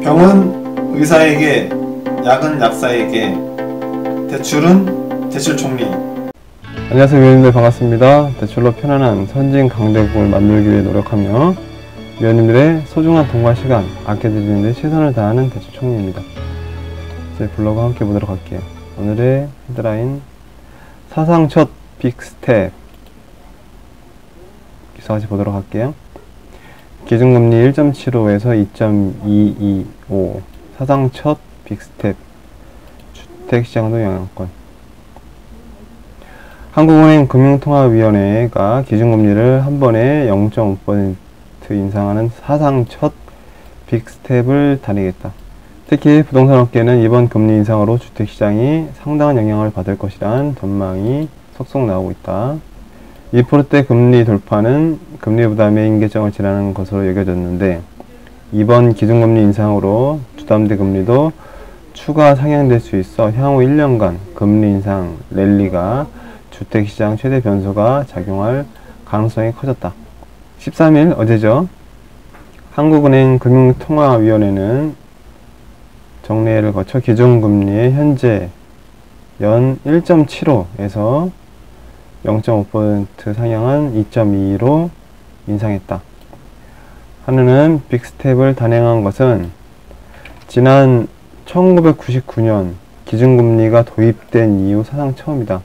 병은 의사에게, 약은 약사에게, 대출은 대출 총리. 안녕하세요, 위원님들 반갑습니다. 대출로 편안한 선진 강대국을 만들기 위해 노력하며 위원님들의 소중한 돈과 시간 아껴드리는 데 최선을 다하는 대출 총리입니다. 제 블로그 함께 보도록 할게요. 오늘의 헤드라인, 사상 첫 빅스텝 기사 같이 보도록 할게요. 기준금리 1.75에서 2.225 사상 첫 빅스텝, 주택시장도 영향권. 한국은행 금융통화위원회가 기준금리를 한 번에 0.5% 인상하는 사상 첫 빅스텝을 다니겠다. 특히 부동산 업계는 이번 금리 인상으로 주택시장이 상당한 영향을 받을 것이란 전망이 속속 나오고 있다. 2%대 금리 돌파는 금리 부담의 임계점을 지나는 것으로 여겨졌는데, 이번 기준금리 인상으로 주담대 금리도 추가 상향될 수 있어 향후 1년간 금리 인상 랠리가 주택시장 최대 변수가 작용할 가능성이 커졌다. 13일 어제죠. 한국은행 금융통화위원회는 정례를 거쳐 기준금리의 현재 연 1.75에서 0.5% 상향한 2.22로 인상했다. 한은은 빅스텝을 단행한 것은 지난 1999년 기준금리가 도입된 이후 사상 처음이다.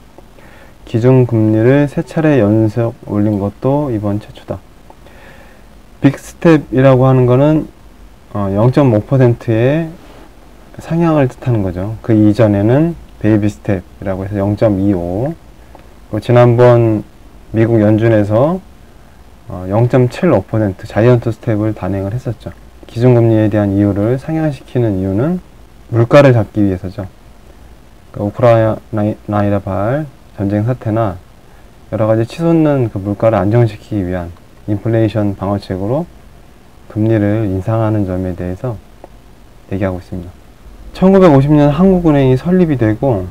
기준금리를 3차례 연속 올린 것도 이번 최초다. 빅스텝이라고 하는 것은 0.5%의 상향을 뜻하는 거죠. 그 이전에는 베이비 스텝이라고 해서 0.25, 지난번 미국 연준에서 0.75% 자이언트 스텝을 단행을 했었죠. 기준금리에 대한 이유를 상향시키는 이유는 물가를 잡기 위해서죠. 우크라이나 발 전쟁 사태나 여러가지 치솟는 그 물가를 안정시키기 위한 인플레이션 방어책으로 금리를 인상하는 점에 대해서 얘기하고 있습니다. 1950년 한국은행이 설립이 되고,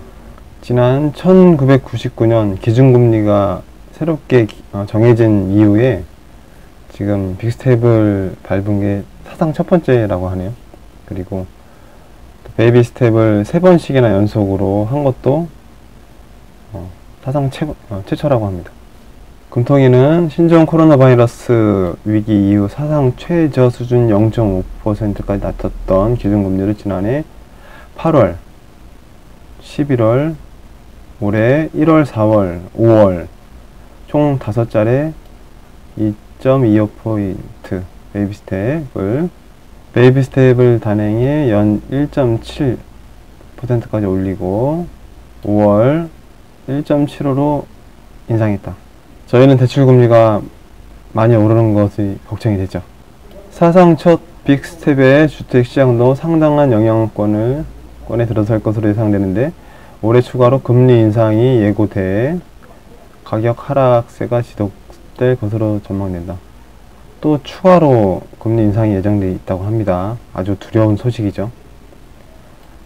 지난 1999년 기준금리가 새롭게 정해진 이후에 지금 빅스텝을 밟은 게 사상 첫 번째라고 하네요. 그리고 베이비 스텝을 3번씩이나 연속으로 한 것도 사상 최초라고 합니다. 금통위는 신종 코로나 바이러스 위기 이후 사상 최저 수준 0.5%까지 낮췄던 기준금리를 지난해 8월, 11월, 올해 1월, 4월, 5월 총 5차례 2.25% 베이비 스텝을 단행해 연 1.7%까지 올리고 5월 1.75로 인상했다. 저희는 대출금리가 많이 오르는 것이 걱정이 되죠. 사상 첫 빅스텝의 주택시장도 상당한 영향권에 들어설 것으로 예상되는데, 올해 추가로 금리 인상이 예고돼 가격 하락세가 지속될 것으로 전망된다. 또 추가로 금리 인상이 예정되어 있다고 합니다. 아주 두려운 소식이죠.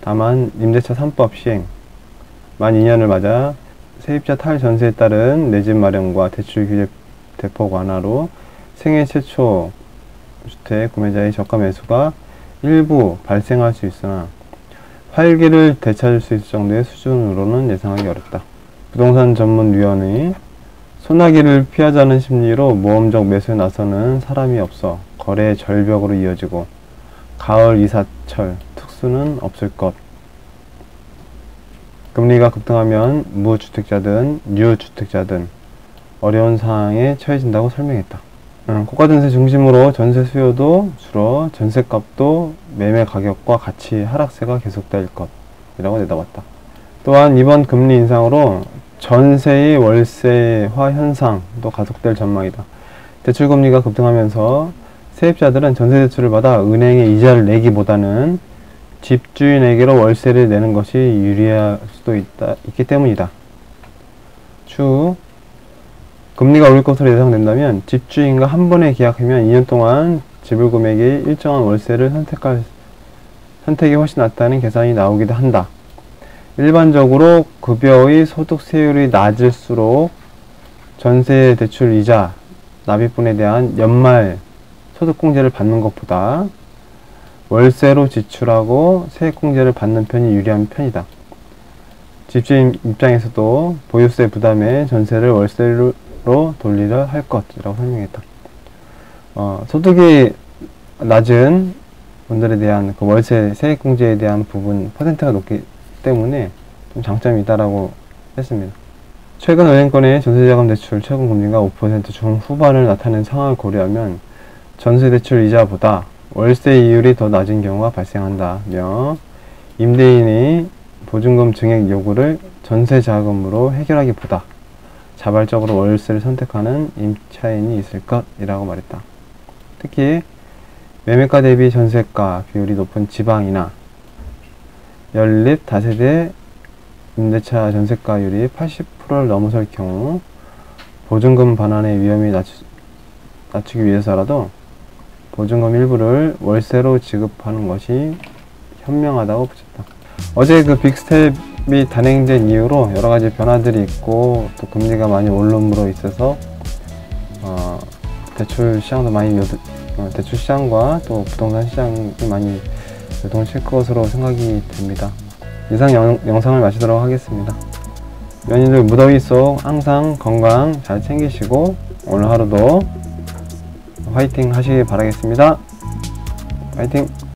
다만 임대차 3법 시행 만 2년을 맞아 세입자 탈전세에 따른 내 집 마련과 대출 규제 대폭 완화로 생애 최초 주택 구매자의 저가 매수가 일부 발생할 수 있으나 활기를 되찾을 수 있을 정도의 수준으로는 예상하기 어렵다. 부동산 전문위원회, 소나기를 피하자는 심리로 모험적 매수에 나서는 사람이 없어 거래 절벽으로 이어지고 가을 이사철 특수는 없을 것. 금리가 급등하면 무주택자든 유주택자든 어려운 상황에 처해진다고 설명했다. 고가전세 중심으로 전세 수요도 줄어 전세값도 매매 가격과 같이 하락세가 계속될 것이라고 내다봤다. 또한 이번 금리 인상으로 전세의 월세화 현상도 가속될 전망이다. 대출금리가 급등하면서 세입자들은 전세대출을 받아 은행에 이자를 내기보다는 집주인에게로 월세를 내는 것이 유리할 수도 있기 때문이다. 추후 금리가 오를 것으로 예상된다면 집주인과 한 번에 계약하면 2년 동안 지불 금액의 일정한 월세를 선택이 훨씬 낫다는 계산이 나오기도 한다. 일반적으로 급여의 소득세율이 낮을수록 전세 대출 이자 납입분에 대한 연말 소득공제를 받는 것보다 월세로 지출하고 세액공제를 받는 편이 유리한 편이다. 집주인 입장에서도 보유세 부담에 전세를 월세로 돌리려 할 것이라고 설명했다. 소득이 낮은 분들에 대한 그 월세 세액공제에 대한 부분 퍼센트가 높기 때문에 좀 장점이 있다라고 했습니다. 최근 은행권의 전세자금 대출 최고 금리가 5% 중후반을 나타낸 상황을 고려하면 전세대출 이자보다 월세 이율이 더 낮은 경우가 발생한다며 임대인이 보증금 증액 요구를 전세자금으로 해결하기보다 자발적으로 월세를 선택하는 임차인이 있을 것이라고 말했다. 특히 매매가 대비 전세가 비율이 높은 지방이나 연립 다세대 임대차 전세가율이 80%를 넘어설 경우 보증금 반환의 위험이 낮추기 위해서라도 보증금 일부를 월세로 지급하는 것이 현명하다고 붙였다. 어제 그 빅스텝이 단행된 이후로 여러가지 변화들이 있고 또 금리가 많이 오름으로 있어서 대출 시장도 많이 대출 시장과 또 부동산 시장이 많이 요동칠 것으로 생각이 됩니다. 이상 영상을 마치도록 하겠습니다. 연인들 무더위 속 항상 건강 잘 챙기시고 오늘 하루도 화이팅 하시길 바라겠습니다. 화이팅!